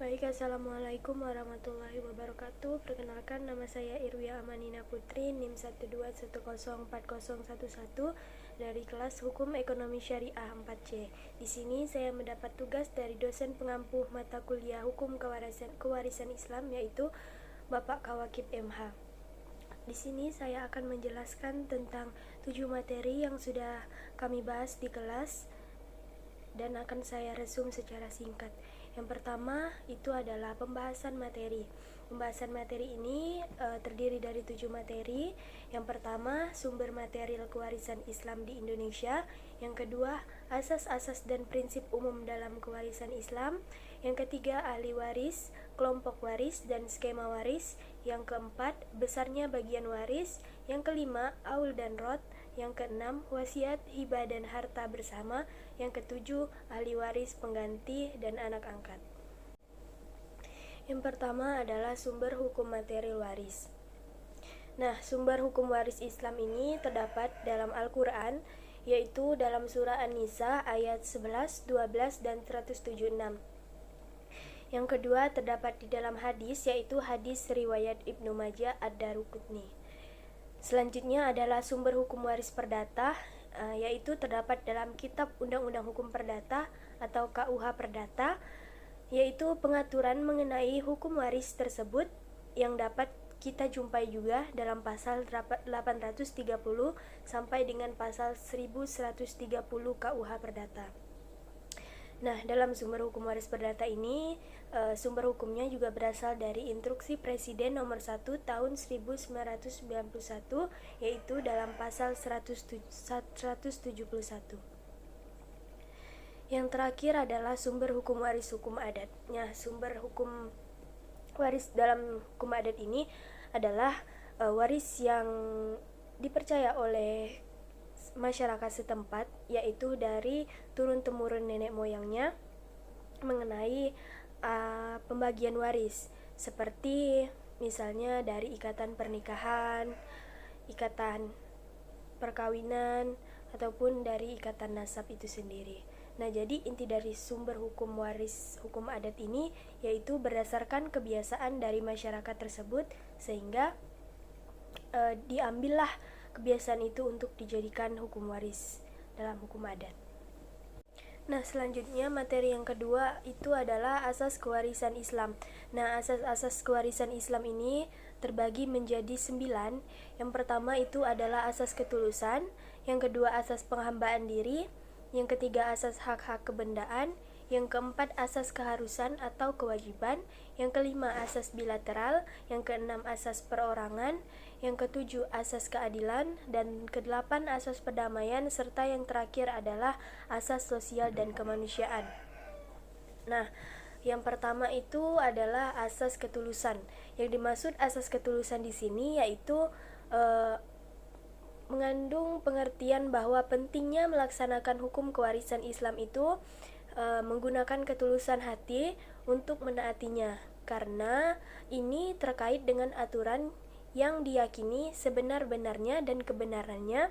Baik, Assalamualaikum warahmatullahi wabarakatuh. Perkenalkan, nama saya Irwia Amanina Putri, NIM 121040111 dari kelas Hukum Ekonomi Syariah 4C. Di sini saya mendapat tugas dari dosen pengampu mata kuliah Hukum Kewarisan Islam, yaitu Bapak Kawakib MH. Di sini saya akan menjelaskan tentang 7 materi yang sudah kami bahas di kelas dan akan saya resum secara singkat. Yang pertama itu adalah pembahasan materi. Pembahasan materi ini terdiri dari 7 materi. Yang pertama, sumber material kewarisan Islam di Indonesia. Yang kedua, asas-asas dan prinsip umum dalam kewarisan Islam. Yang ketiga, ahli waris, kelompok waris, dan skema waris. Yang keempat, besarnya bagian waris. Yang kelima, aul dan rot. Yang keenam, wasiat, hibah, dan harta bersama. Yang ketujuh, ahli waris, pengganti, dan anak angkat. Yang pertama adalah sumber hukum material waris. Nah, sumber hukum waris Islam ini terdapat dalam Al-Quran, yaitu dalam surah An-Nisa ayat 11, 12, dan 176. Yang kedua terdapat di dalam hadis, yaitu hadis riwayat Ibnu Majah Ad-Daruqutni. Selanjutnya adalah sumber hukum waris perdata, yaitu terdapat dalam Kitab Undang-Undang Hukum Perdata atau KUH Perdata, yaitu pengaturan mengenai hukum waris tersebut yang dapat kita jumpai juga dalam pasal 830 sampai dengan pasal 1130 KUH Perdata. Nah, dalam sumber hukum waris perdata ini, sumber hukumnya juga berasal dari Instruksi Presiden nomor 1 tahun 1991, yaitu dalam pasal 171. Yang terakhir adalah sumber hukum waris hukum adat. Nah, sumber hukum waris dalam hukum adat ini adalah waris yang dipercaya oleh masyarakat setempat, yaitu dari turun-temurun nenek moyangnya mengenai pembagian waris, seperti misalnya dari ikatan pernikahan, ikatan perkawinan, ataupun dari ikatan nasab itu sendiri. Nah, jadi inti dari sumber hukum waris hukum adat ini yaitu berdasarkan kebiasaan dari masyarakat tersebut, sehingga diambillah kebiasaan itu untuk dijadikan hukum waris dalam hukum adat. Nah, selanjutnya materi yang kedua itu adalah asas kewarisan Islam. Nah, asas-asas kewarisan Islam ini terbagi menjadi 9. Yang pertama itu adalah asas ketulusan, yang kedua asas penghambaan diri, yang ketiga asas hak-hak kebendaan, yang keempat asas keharusan atau kewajiban, yang kelima asas bilateral, yang keenam asas perorangan, yang ketujuh asas keadilan, dan kedelapan asas perdamaian, serta yang terakhir adalah asas sosial dan kemanusiaan. Nah, yang pertama itu adalah asas ketulusan. Yang dimaksud asas ketulusan di sini yaitu mengandung pengertian bahwa pentingnya melaksanakan hukum kewarisan Islam itu menggunakan ketulusan hati untuk menaatinya, karena ini terkait dengan aturan yang diyakini sebenar-benarnya dan kebenarannya,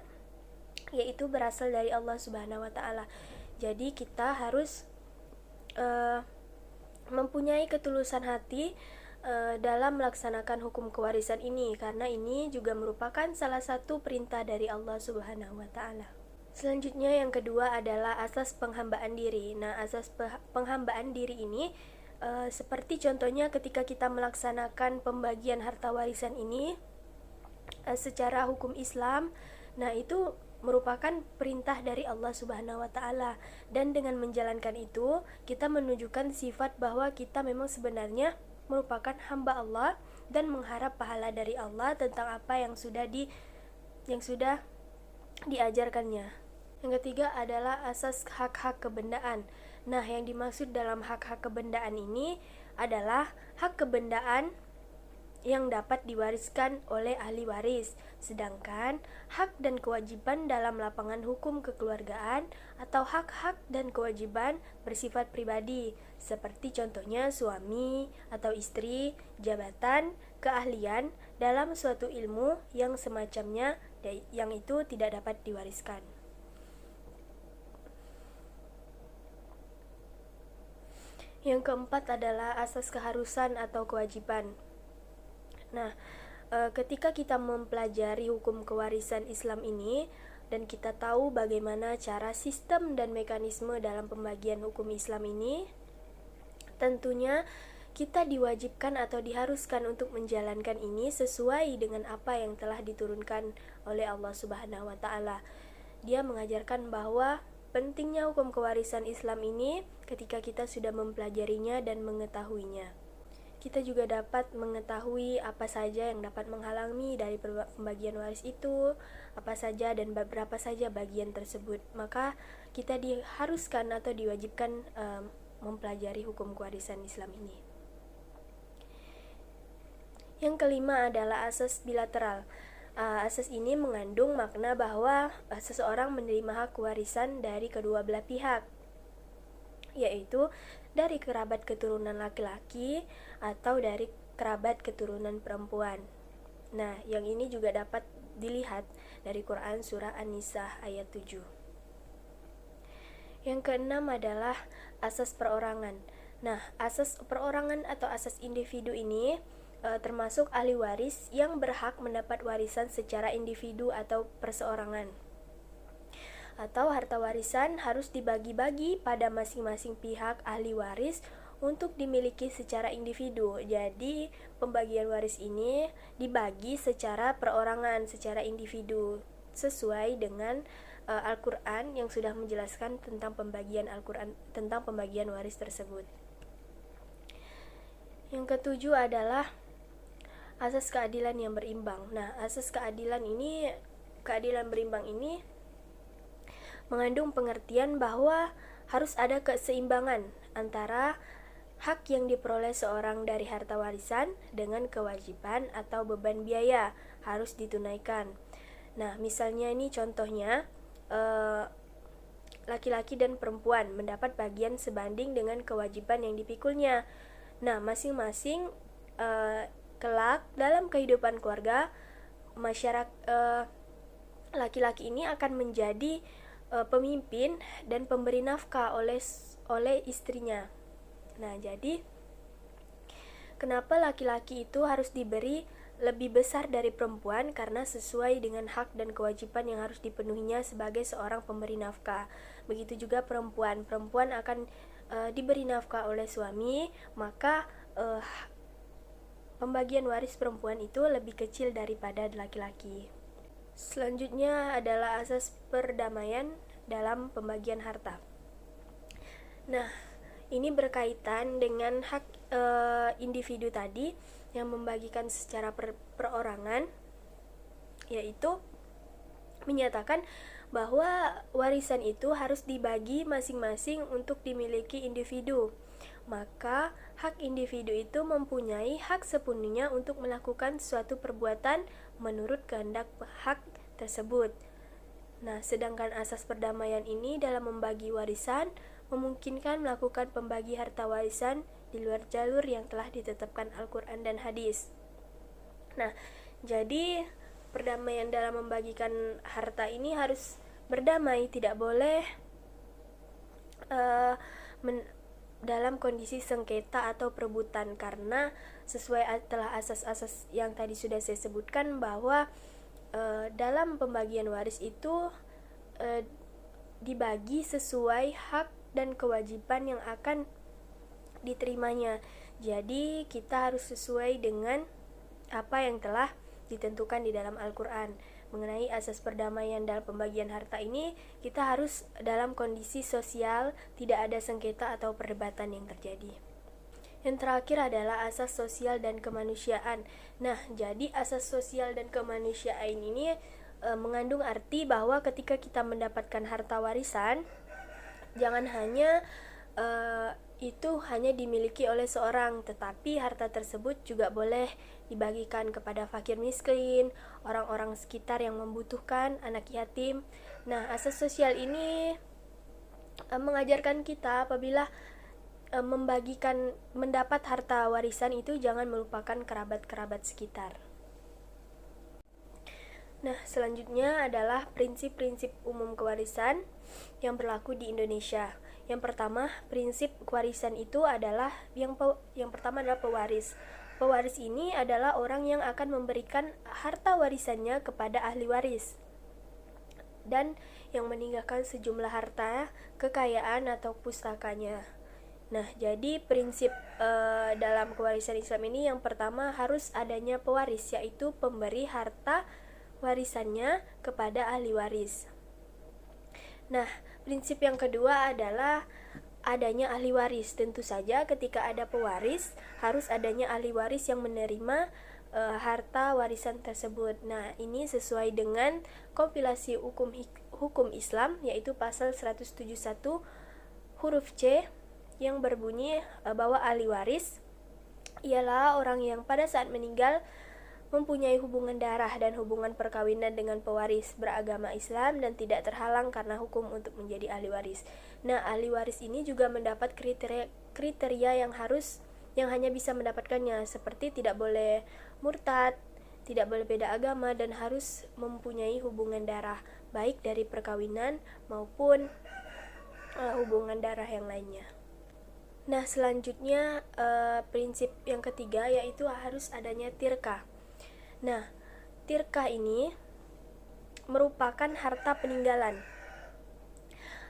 yaitu berasal dari Allah Subhanahu wa Ta'ala. Jadi kita harus mempunyai ketulusan hati dalam melaksanakan hukum kewarisan ini, karena ini juga merupakan salah satu perintah dari Allah Subhanahu wa Ta'ala. Selanjutnya yang kedua adalah asas penghambaan diri. Nah, asas penghambaan diri ini seperti contohnya ketika kita melaksanakan pembagian harta warisan ini secara hukum Islam. Nah, itu merupakan perintah dari Allah Subhanahu wa Ta'ala, dan dengan menjalankan itu kita menunjukkan sifat bahwa kita memang sebenarnya merupakan hamba Allah dan mengharap pahala dari Allah tentang apa yang sudah diajarkannya. Yang ketiga adalah asas hak-hak kebendaan. Nah, yang dimaksud dalam hak-hak kebendaan ini adalah hak kebendaan yang dapat diwariskan oleh ahli waris, sedangkan hak dan kewajiban dalam lapangan hukum kekeluargaan atau hak-hak dan kewajiban bersifat pribadi, seperti contohnya suami atau istri, jabatan, keahlian dalam suatu ilmu yang semacamnya, yang itu tidak dapat diwariskan. Yang keempat adalah asas keharusan atau kewajiban. Nah, ketika kita mempelajari hukum kewarisan Islam ini dan kita tahu bagaimana cara sistem dan mekanisme dalam pembagian hukum Islam ini, tentunya kita diwajibkan atau diharuskan untuk menjalankan ini sesuai dengan apa yang telah diturunkan oleh Allah Subhanahu wa taala. Dia mengajarkan bahwa pentingnya hukum kewarisan Islam ini ketika kita sudah mempelajarinya dan mengetahuinya. Kita juga dapat mengetahui apa saja yang dapat menghalangi dari pembagian waris itu, apa saja dan berapa saja bagian tersebut. Maka kita diharuskan atau diwajibkan mempelajari hukum kewarisan Islam ini. Yang kelima adalah asas bilateral. Asas ini mengandung makna bahwa seseorang menerima hak warisan dari kedua belah pihak, yaitu dari kerabat keturunan laki-laki atau dari kerabat keturunan perempuan. Nah, yang ini juga dapat dilihat dari Quran surah An-Nisa ayat 7. Yang keenam adalah asas perorangan. Nah, asas perorangan atau asas individu ini termasuk ahli waris yang berhak mendapat warisan secara individu atau perseorangan. Atau harta warisan harus dibagi-bagi pada masing-masing pihak ahli waris untuk dimiliki secara individu. Jadi, pembagian waris ini dibagi secara perorangan, secara individu, sesuai dengan Al-Quran yang sudah menjelaskan tentang pembagian Al-Quran, tentang pembagian waris tersebut. Yang ketujuh adalah asas keadilan yang berimbang. Nah, asas keadilan berimbang ini mengandung pengertian bahwa harus ada keseimbangan antara hak yang diperoleh seorang dari harta warisan dengan kewajiban atau beban biaya harus ditunaikan. Nah, misalnya ini contohnya, laki-laki dan perempuan mendapat bagian sebanding dengan kewajiban yang dipikulnya. Nah, masing-masing kelak dalam kehidupan keluarga, masyarakat laki-laki ini akan menjadi pemimpin dan pemberi nafkah oleh istrinya. Nah, jadi kenapa laki-laki itu harus diberi lebih besar dari perempuan? Karena sesuai dengan hak dan kewajiban yang harus dipenuhinya sebagai seorang pemberi nafkah. Begitu juga perempuan akan diberi nafkah oleh suami, maka pembagian waris perempuan itu lebih kecil daripada laki-laki. Selanjutnya adalah asas perdamaian dalam pembagian harta. Nah, ini berkaitan dengan hak individu tadi yang membagikan secara perorangan, yaitu menyatakan bahwa warisan itu harus dibagi masing-masing untuk dimiliki individu. Maka hak individu itu mempunyai hak sepenuhnya untuk melakukan suatu perbuatan menurut kehendak hak tersebut. Nah, sedangkan asas perdamaian ini dalam membagi warisan memungkinkan melakukan pembagi harta warisan di luar jalur yang telah ditetapkan Al-Quran dan hadis. Nah, jadi perdamaian dalam membagikan harta ini harus berdamai, tidak boleh dalam kondisi sengketa atau perebutan, karena sesuai telah asas-asas yang tadi sudah saya sebutkan bahwa dalam pembagian waris itu dibagi sesuai hak dan kewajiban yang akan diterimanya. Jadi kita harus sesuai dengan apa yang telah ditentukan di dalam Al-Quran. Mengenai asas perdamaian dalam pembagian harta ini, kita harus dalam kondisi sosial, tidak ada sengketa atau perdebatan yang terjadi. Yang terakhir adalah asas sosial dan kemanusiaan. Nah, jadi asas sosial dan kemanusiaan ini mengandung arti bahwa ketika kita mendapatkan harta warisan, jangan hanya itu hanya dimiliki oleh seorang, tetapi harta tersebut juga boleh dibagikan kepada fakir miskin, orang-orang sekitar yang membutuhkan, anak yatim. Nah, asas sosial ini mengajarkan kita apabila mendapat harta warisan itu jangan melupakan kerabat-kerabat sekitar. Nah, selanjutnya adalah prinsip-prinsip umum kewarisan yang berlaku di Indonesia. Yang pertama, prinsip kewarisan itu adalah yang pertama adalah pewaris. Pewaris ini adalah orang yang akan memberikan harta warisannya kepada ahli waris dan yang meninggalkan sejumlah harta, kekayaan atau pustakanya. Nah, jadi prinsip dalam kewarisan Islam ini yang pertama harus adanya pewaris, yaitu pemberi harta warisannya kepada ahli waris. Nah, prinsip yang kedua adalah adanya ahli waris. Tentu saja ketika ada pewaris, harus adanya ahli waris yang menerima harta warisan tersebut. Nah, ini sesuai dengan kompilasi hukum Islam, yaitu pasal 171 huruf C yang berbunyi bahwa ahli waris ialah orang yang pada saat meninggal mempunyai hubungan darah dan hubungan perkawinan dengan pewaris beragama Islam dan tidak terhalang karena hukum untuk menjadi ahli waris. Nah, ahli waris ini juga mendapat kriteria yang hanya bisa mendapatkannya, seperti tidak boleh murtad, tidak boleh beda agama, dan harus mempunyai hubungan darah baik dari perkawinan maupun hubungan darah yang lainnya. Nah, selanjutnya prinsip yang ketiga yaitu harus adanya tirkah. Nah, tirkah ini merupakan harta peninggalan.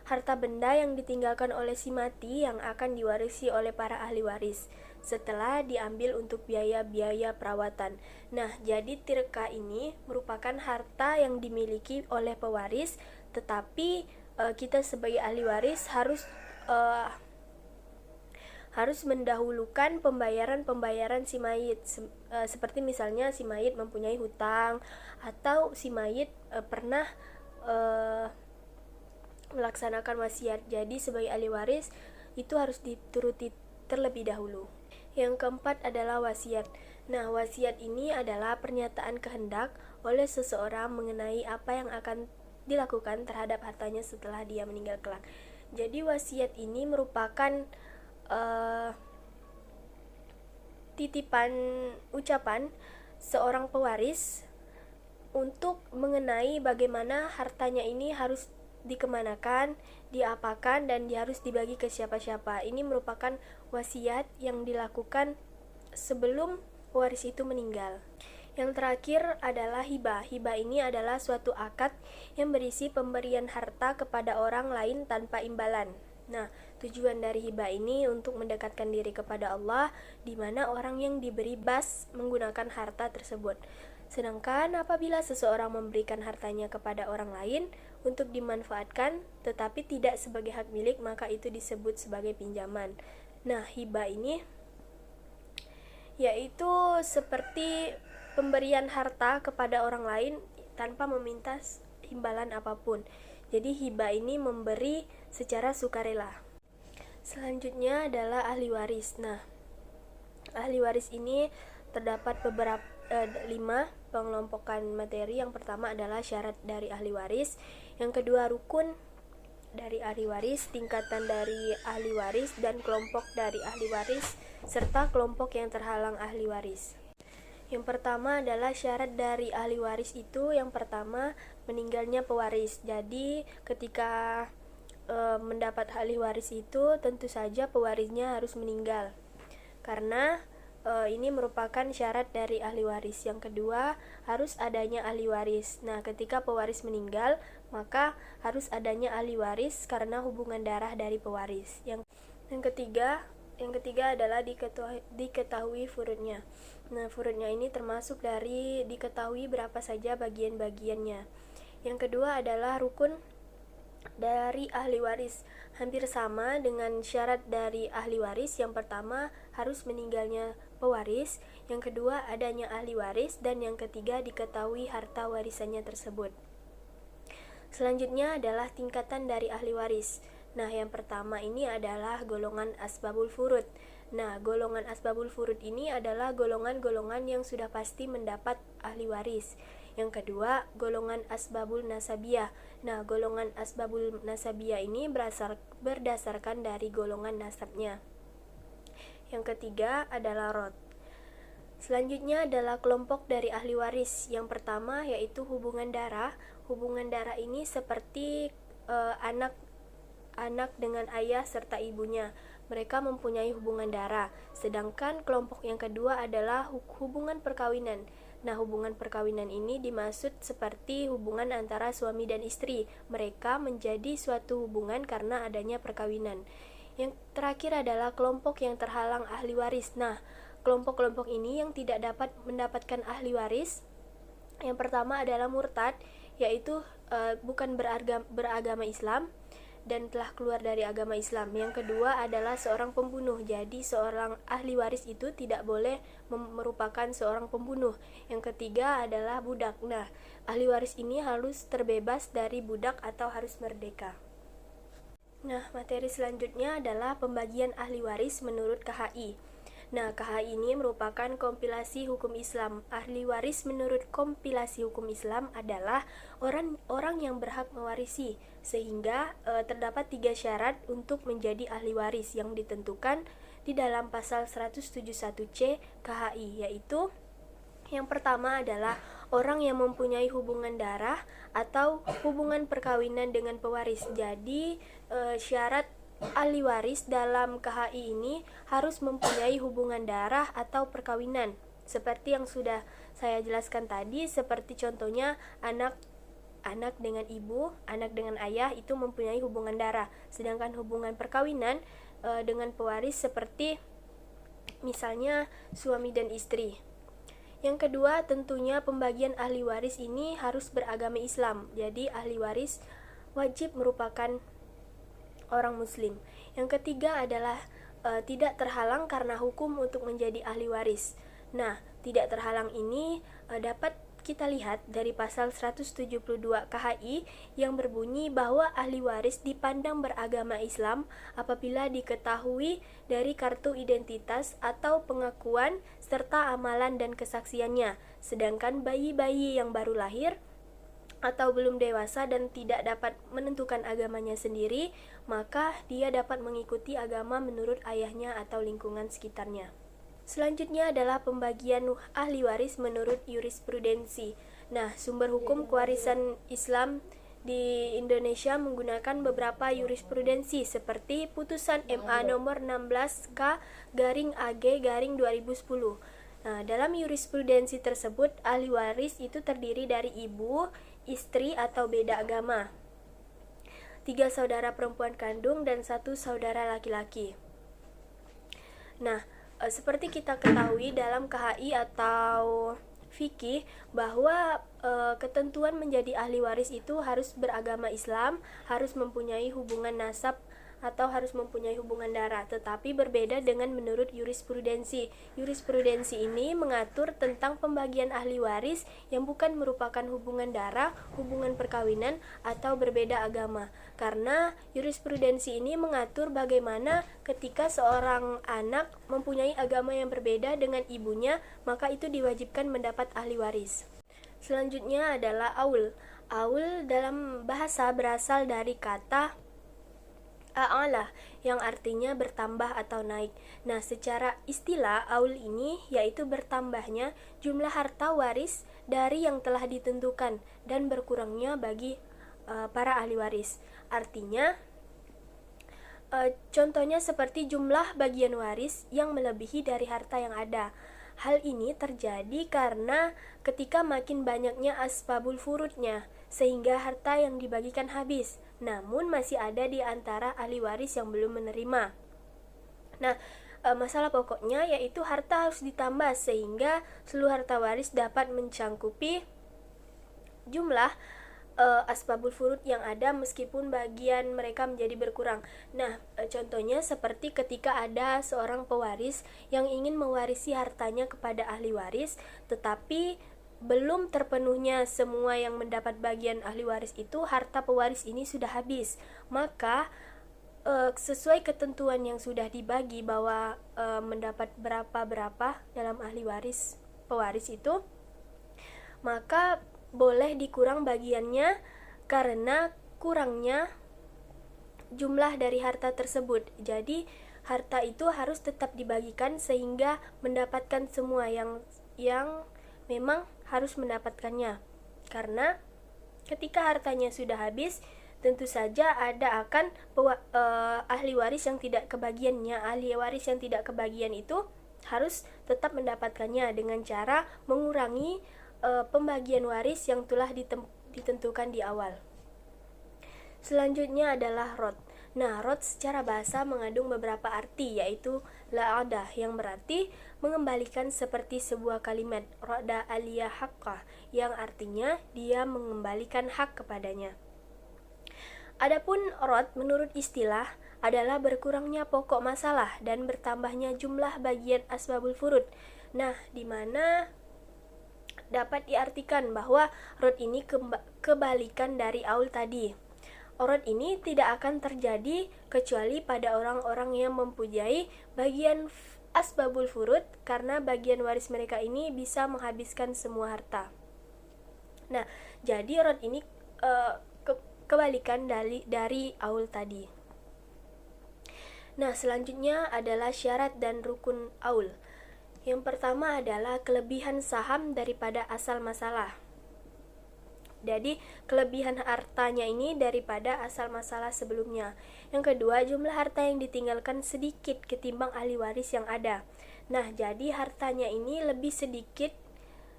Harta benda yang ditinggalkan oleh si mati yang akan diwarisi oleh para ahli waris setelah diambil untuk biaya-biaya perawatan. Nah, jadi tirkah ini merupakan harta yang dimiliki oleh pewaris, tetapi kita sebagai ahli waris harus mendahulukan pembayaran si mayit, seperti misalnya si mayit mempunyai hutang atau si mayit pernah melaksanakan wasiat. Jadi sebagai ahli waris itu harus dituruti terlebih dahulu. Yang keempat adalah wasiat. Nah, wasiat ini adalah pernyataan kehendak oleh seseorang mengenai apa yang akan dilakukan terhadap hartanya setelah dia meninggal kelak. Jadi wasiat ini merupakan titipan ucapan seorang pewaris untuk mengenai bagaimana hartanya ini harus dikemanakan, diapakan, dan harus dibagi ke siapa-siapa. Ini merupakan wasiat yang dilakukan sebelum pewaris itu meninggal. Yang terakhir adalah hibah. Hibah ini adalah suatu akad yang berisi pemberian harta kepada orang lain tanpa imbalan. Nah, tujuan dari hibah ini untuk mendekatkan diri kepada Allah, di mana orang yang diberi bas menggunakan harta tersebut. Sedangkan apabila seseorang memberikan hartanya kepada orang lain untuk dimanfaatkan, tetapi tidak sebagai hak milik, maka itu disebut sebagai pinjaman. Nah, hibah ini yaitu seperti pemberian harta kepada orang lain tanpa meminta imbalan apapun. Jadi hibah ini memberi secara sukarela. Selanjutnya adalah ahli waris. Nah, ahli waris ini terdapat beberapa 5 pengelompokan materi. Yang pertama adalah syarat dari ahli waris, yang kedua rukun dari ahli waris, tingkatan dari ahli waris, dan kelompok dari ahli waris, serta kelompok yang terhalang ahli waris. Yang pertama adalah syarat dari ahli waris itu, yang pertama meninggalnya pewaris. Jadi ketika mendapat ahli waris itu tentu saja pewarisnya harus meninggal, karena ini merupakan syarat dari ahli waris. Yang kedua, harus adanya ahli waris. Nah, ketika pewaris meninggal, maka harus adanya ahli waris karena hubungan darah dari pewaris. Yang ketiga adalah diketahui furudnya. Nah, furudnya ini termasuk dari diketahui berapa saja bagian-bagiannya. Yang kedua adalah rukun dari ahli waris, hampir sama dengan syarat dari ahli waris. Yang pertama harus meninggalnya pewaris, yang kedua adanya ahli waris, dan yang ketiga diketahui harta warisannya tersebut. Selanjutnya adalah tingkatan dari ahli waris. Nah, yang pertama ini adalah golongan asbabul furud. Nah, golongan asbabul furud ini adalah golongan-golongan yang sudah pasti mendapat ahli waris. Yang kedua, golongan asbabul nasabiyah. Nah, golongan asbabul nasabiyah ini berdasarkan dari golongan nasabnya. Yang ketiga adalah rod. Selanjutnya adalah kelompok dari ahli waris. Yang pertama yaitu hubungan darah. Hubungan darah ini seperti anak anak dengan ayah serta ibunya. Mereka mempunyai hubungan darah. Sedangkan kelompok yang kedua adalah hubungan perkawinan. Nah, hubungan perkawinan ini dimaksud seperti hubungan antara suami dan istri. Mereka menjadi suatu hubungan karena adanya perkawinan. Yang terakhir adalah kelompok yang terhalang ahli waris. Nah, kelompok-kelompok ini yang tidak dapat mendapatkan ahli waris, yang pertama adalah murtad, yaitu bukan beragama Islam dan telah keluar dari agama Islam. Yang kedua adalah seorang pembunuh. Jadi seorang ahli waris itu tidak boleh merupakan seorang pembunuh. Yang ketiga adalah budak. Nah, ahli waris ini harus terbebas dari budak atau harus merdeka. Nah, materi selanjutnya adalah pembagian ahli waris menurut KHI. Nah, KHI ini merupakan kompilasi hukum Islam. Ahli waris menurut kompilasi hukum Islam adalah orang yang berhak mewarisi, sehingga terdapat 3 syarat untuk menjadi ahli waris yang ditentukan di dalam pasal 171C KHI, yaitu yang pertama adalah orang yang mempunyai hubungan darah atau hubungan perkawinan dengan pewaris. Jadi syarat ahli waris dalam KHI ini harus mempunyai hubungan darah atau perkawinan. Seperti yang sudah saya jelaskan tadi, seperti contohnya anak dengan ibu, anak dengan ayah itu mempunyai hubungan darah. Sedangkan hubungan perkawinan dengan pewaris seperti misalnya suami dan istri. Yang kedua, tentunya pembagian ahli waris ini harus beragama Islam. Jadi ahli waris wajib merupakan orang muslim. Yang ketiga adalah tidak terhalang karena hukum untuk menjadi ahli waris. Nah, tidak terhalang ini dapat kita lihat dari pasal 172 KHI yang berbunyi bahwa ahli waris dipandang beragama Islam apabila diketahui dari kartu identitas atau pengakuan serta amalan dan kesaksiannya. Sedangkan bayi-bayi yang baru lahir atau belum dewasa dan tidak dapat menentukan agamanya sendiri, maka dia dapat mengikuti agama menurut ayahnya atau lingkungan sekitarnya. Selanjutnya adalah pembagian ahli waris menurut jurisprudensi. Nah, sumber hukum kewarisan Islam di Indonesia menggunakan beberapa jurisprudensi seperti putusan MA nomor 16K/AG/2010. Nah, dalam jurisprudensi tersebut, ahli waris itu terdiri dari ibu, istri atau beda agama, 3 saudara perempuan kandung, dan 1 saudara laki-laki. Nah, seperti kita ketahui dalam KHI atau fikih bahwa ketentuan menjadi ahli waris itu harus beragama Islam, harus mempunyai hubungan nasab atau harus mempunyai hubungan darah, tetapi berbeda dengan menurut jurisprudensi. Jurisprudensi ini mengatur tentang pembagian ahli waris yang bukan merupakan hubungan darah, hubungan perkawinan, atau berbeda agama. Karena jurisprudensi ini mengatur bagaimana ketika seorang anak mempunyai agama yang berbeda dengan ibunya, maka itu diwajibkan mendapat ahli waris. Selanjutnya adalah aul. Aul dalam bahasa berasal dari kata a'ala yang artinya bertambah atau naik. Nah, secara istilah aul ini yaitu bertambahnya jumlah harta waris dari yang telah ditentukan dan berkurangnya bagi para ahli waris. Artinya contohnya seperti jumlah bagian waris yang melebihi dari harta yang ada. Hal ini terjadi karena ketika makin banyaknya asbabul furudnya, sehingga harta yang dibagikan habis, namun masih ada di antara ahli waris yang belum menerima. Nah, masalah pokoknya yaitu harta harus ditambah sehingga seluruh harta waris dapat mencangkupi jumlah asbabul furud yang ada meskipun bagian mereka menjadi berkurang. Nah, contohnya seperti ketika ada seorang pewaris yang ingin mewarisi hartanya kepada ahli waris, tetapi belum terpenuhnya semua yang mendapat bagian ahli waris itu, harta pewaris ini sudah habis. Maka sesuai ketentuan yang sudah dibagi bahwa mendapat berapa dalam ahli waris pewaris itu, maka boleh dikurang bagiannya karena kurangnya jumlah dari harta tersebut. Jadi harta itu harus tetap dibagikan sehingga mendapatkan semua yang memang harus mendapatkannya. Karena ketika hartanya sudah habis, tentu saja akan ahli waris yang tidak kebagiannya. Ahli waris yang tidak kebagian itu harus tetap mendapatkannya dengan cara mengurangi pembagian waris yang telah ditentukan di awal. Selanjutnya adalah rod. Nah, rod secara bahasa mengandung beberapa arti, yaitu la'adah yang berarti mengembalikan seperti sebuah kalimat roda aliyah haqqah yang artinya dia mengembalikan hak kepadanya. Adapun rod menurut istilah adalah berkurangnya pokok masalah dan bertambahnya jumlah bagian asbabul furud. Nah, di mana dapat diartikan bahwa rod ini kebalikan dari aul tadi. Rod ini tidak akan terjadi kecuali pada orang-orang yang mempunyai bagian asbabul furud, karena bagian waris mereka ini bisa menghabiskan semua harta. Nah, jadi rod ini kebalikan dari aul tadi. Nah, selanjutnya adalah syarat dan rukun aul. Yang pertama adalah kelebihan saham daripada asal masalah. Jadi kelebihan hartanya ini daripada asal masalah sebelumnya. Yang kedua, jumlah harta yang ditinggalkan sedikit ketimbang ahli waris yang ada. Nah, jadi hartanya ini lebih sedikit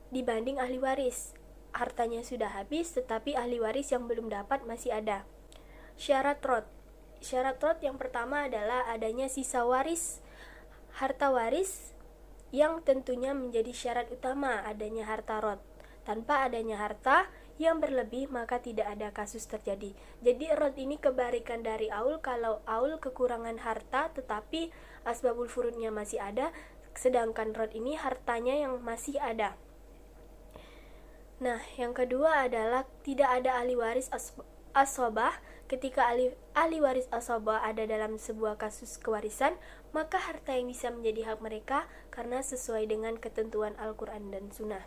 dibanding ahli waris. Hartanya sudah habis, tetapi ahli waris yang belum dapat masih ada. Syarat rod. Syarat rod yang pertama adalah adanya sisa waris, harta waris, yang tentunya menjadi syarat utama adanya harta rod. Tanpa adanya harta yang berlebih maka tidak ada kasus terjadi. Jadi rod ini kebalikan dari aul. Kalau aul kekurangan harta tetapi asbabul furudnya masih ada, sedangkan rod ini hartanya yang masih ada. Nah, yang kedua adalah tidak ada ahli waris asobah. Ketika ahli waris asobah ada dalam sebuah kasus kewarisan, maka harta yang bisa menjadi hak mereka karena sesuai dengan ketentuan Al-Quran dan Sunnah.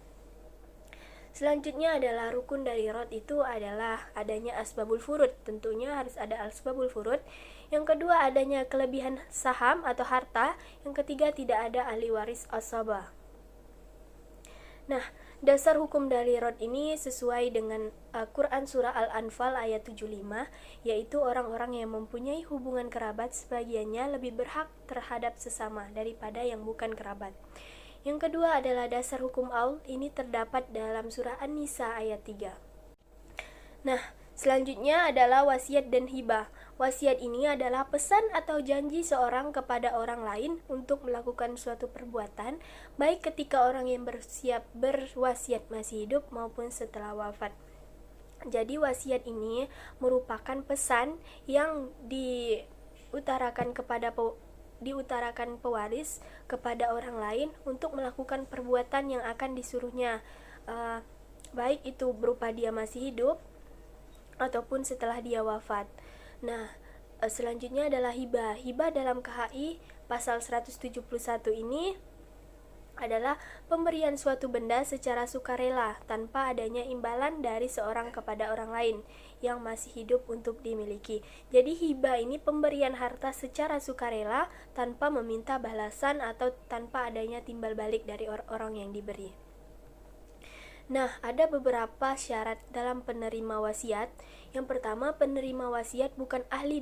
Selanjutnya adalah rukun dari rod itu adalah adanya asbabul furud. Tentunya harus ada asbabul furud. Yang kedua adanya kelebihan saham atau harta. Yang ketiga tidak ada ahli waris asabah. Nah, dasar hukum dari rod ini sesuai dengan Quran surah Al-Anfal ayat 75, yaitu orang-orang yang mempunyai hubungan kerabat sebagiannya lebih berhak terhadap sesama daripada yang bukan kerabat. Yang kedua adalah dasar hukum aul, ini terdapat dalam surah An-Nisa ayat 3. Nah, selanjutnya adalah wasiat dan hibah. Wasiat ini adalah pesan atau janji seorang kepada orang lain untuk melakukan suatu perbuatan, baik ketika orang yang berwasiat masih hidup maupun setelah wafat. Jadi wasiat ini merupakan pesan yang diutarakan pewaris kepada orang lain untuk melakukan perbuatan yang akan disuruhnya, baik itu berupa dia masih hidup ataupun setelah dia wafat. Nah, selanjutnya adalah hibah. Hibah dalam KHI pasal 171 ini adalah pemberian suatu benda secara sukarela tanpa adanya imbalan dari seorang kepada orang lain yang masih hidup untuk dimiliki. Jadi hibah ini pemberian harta secara sukarela tanpa meminta balasan atau tanpa adanya timbal balik dari orang yang diberi. Nah, ada beberapa syarat dalam penerima wasiat. Yang pertama, penerima wasiat bukan ahli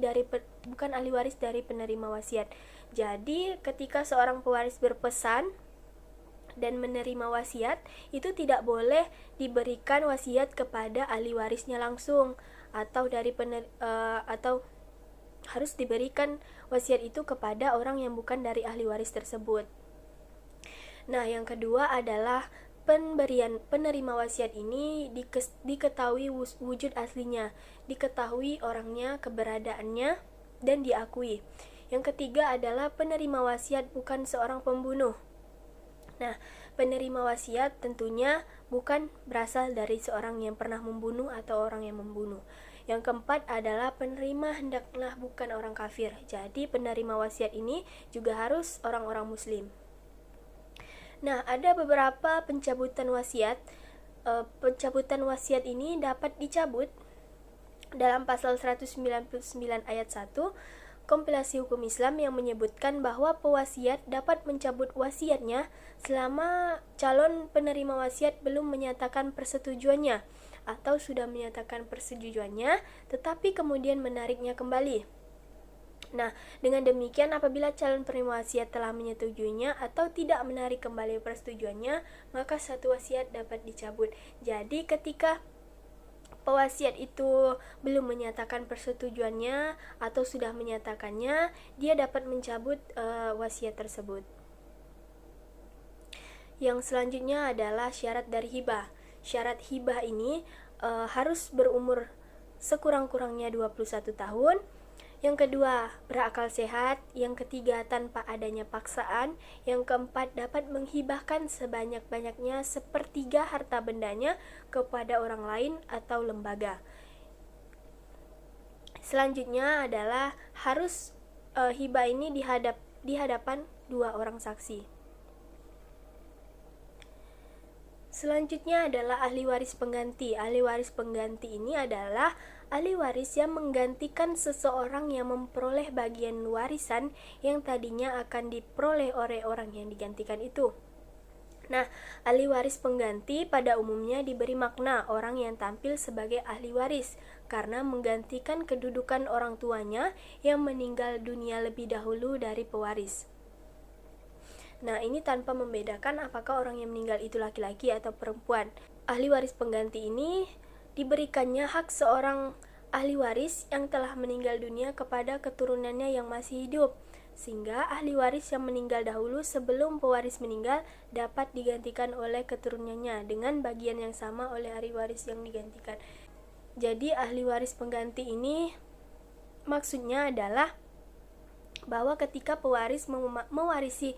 waris dari penerima wasiat. Jadi, ketika seorang pewaris berpesan dan menerima wasiat, itu tidak boleh diberikan wasiat kepada ahli warisnya langsung, atau atau harus diberikan wasiat itu kepada orang yang bukan dari ahli waris tersebut. Nah, yang kedua adalah penerima wasiat ini diketahui wujud aslinya, diketahui orangnya, keberadaannya, dan diakui. Yang ketiga adalah penerima wasiat bukan seorang pembunuh. Nah, penerima wasiat tentunya bukan berasal dari seorang yang pernah membunuh atau orang yang membunuh. Yang keempat adalah penerima hendaklah bukan orang kafir. Jadi penerima wasiat ini juga harus orang-orang muslim. Nah, ada beberapa pencabutan wasiat. Pencabutan wasiat ini dapat dicabut dalam pasal 199 ayat 1 kompilasi hukum Islam yang menyebutkan bahwa pewasiat dapat mencabut wasiatnya selama calon penerima wasiat belum menyatakan persetujuannya atau sudah menyatakan persetujuannya tetapi kemudian menariknya kembali. Nah, dengan demikian apabila calon penerima wasiat telah menyetujuinya atau tidak menarik kembali persetujuannya, maka satu wasiat dapat dicabut. Jadi ketika pewasiat itu belum menyatakan persetujuannya atau sudah menyatakannya, dia dapat mencabut wasiat tersebut. Yang selanjutnya adalah syarat dari hibah. Syarat hibah ini harus berumur sekurang-kurangnya 21 tahun. Yang kedua, berakal sehat. Yang ketiga, tanpa adanya paksaan. Yang keempat, dapat menghibahkan sebanyak-banyaknya sepertiga harta bendanya kepada orang lain atau lembaga. Selanjutnya adalah harus hibah ini di hadapan 2 orang saksi. Selanjutnya adalah ahli waris pengganti. Ahli waris pengganti ini adalah ahli waris yang menggantikan seseorang yang memperoleh bagian warisan yang tadinya akan diperoleh oleh orang yang digantikan itu. Nah, ahli waris pengganti pada umumnya diberi makna orang yang tampil sebagai ahli waris karena menggantikan kedudukan orang tuanya yang meninggal dunia lebih dahulu dari pewaris. Nah, ini tanpa membedakan apakah orang yang meninggal itu laki-laki atau perempuan. Ahli waris pengganti ini diberikannya hak seorang ahli waris yang telah meninggal dunia kepada keturunannya yang masih hidup, sehingga ahli waris yang meninggal dahulu sebelum pewaris meninggal dapat digantikan oleh keturunannya dengan bagian yang sama oleh ahli waris yang digantikan. Jadi ahli waris pengganti ini maksudnya adalah bahwa ketika pewaris mewarisi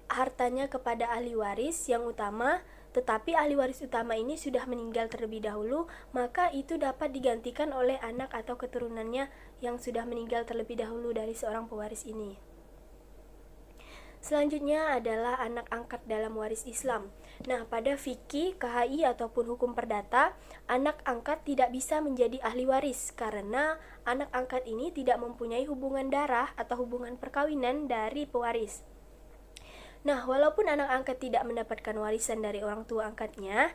hartanya kepada ahli waris yang utama, tetapi ahli waris utama ini sudah meninggal terlebih dahulu, maka itu dapat digantikan oleh anak atau keturunannya yang sudah meninggal terlebih dahulu dari seorang pewaris ini. Selanjutnya adalah anak angkat dalam waris Islam. Nah, pada fikih, KHI ataupun hukum perdata, anak angkat tidak bisa menjadi ahli waris karena anak angkat ini tidak mempunyai hubungan darah atau hubungan perkawinan dari pewaris. Nah, walaupun anak angkat tidak mendapatkan warisan dari orang tua angkatnya,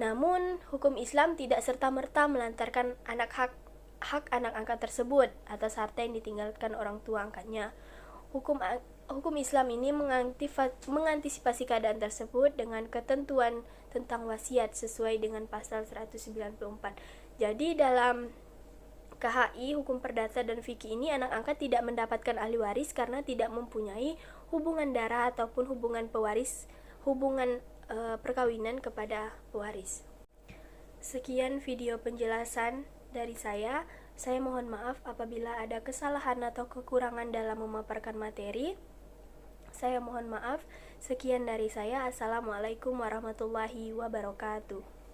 namun hukum Islam tidak serta-merta melantarkan hak anak angkat tersebut atas harta yang ditinggalkan orang tua angkatnya. Hukum Islam ini mengantisipasi keadaan tersebut dengan ketentuan tentang wasiat sesuai dengan pasal 194. Jadi dalam KHI, hukum perdata dan fikih ini anak angkat tidak mendapatkan ahli waris karena tidak mempunyai hubungan darah ataupun hubungan perkawinan kepada pewaris. Sekian video penjelasan dari saya. Saya mohon maaf apabila ada kesalahan atau kekurangan dalam memaparkan materi. Saya mohon maaf. Sekian dari saya. Assalamualaikum warahmatullahi wabarakatuh.